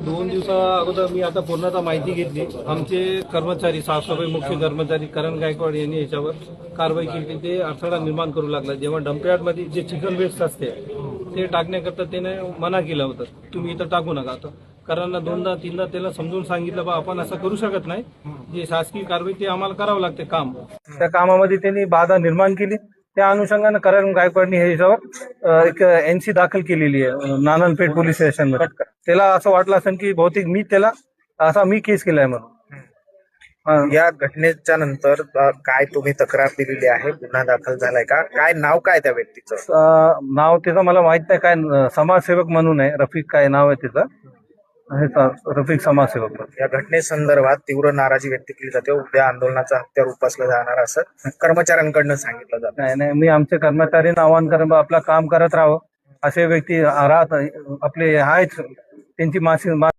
2 दिवसा अगोदर मी आता पूर्णतः माहिती घेतली. आमचे कर्मचारी, साफसफाई मुख्य कर्मचारी करण गायकवाड यांनी याच्यावर कारवाई केली. ते अडथळा निर्माण करू लागला. जेव्हा डंपयार्डमध्ये जे चिकन वेस्ट असते ते टाकण्याकरता त्याने मना केलं होतं, तुम्ही इथं टाकू नका. आता कारण 2दा-3दा त्याला समजून सांगितलं, बा आपण असं करू शकत नाही, जे शासकीय कारवाई ते आम्हाला करावं लागते काम. त्या कामामध्ये त्यांनी बाधा निर्माण केली. त्या अनुषंगानं करण गायकवाडनी हे याच्यावर एक NC दाखल केलेली आहे नाननपेठ पोलीस स्टेशनमध्ये. त्याला असं वाटलं असेल की बहुतेक मी केस केलाय म्हणून. या घटनेच्या नंतर काय तुम्ही तक्रार दिलेली आहे, गुन्हा दाखल झालाय का? काय नाव काय त्या व्यक्तीचं? नाव त्याचं मला माहित नाही, काय समाजसेवक म्हणून आहे, रफिक काय नाव आहे त्याचं, रफिक समाजसेवक. या घटनेसंदर्भात तीव्र नाराजी व्यक्त केली जाते. उद्या आंदोलनाचा हत्यार उपसलं जाणार असं कर्मचाऱ्यांकडनं सांगितलं जातं. नाही, मी आमच्या कर्मचाऱ्यांना आवाहन करेन, आपलं काम करत राहावं. असे व्यक्ती राहत आपले आहेत, त्यांची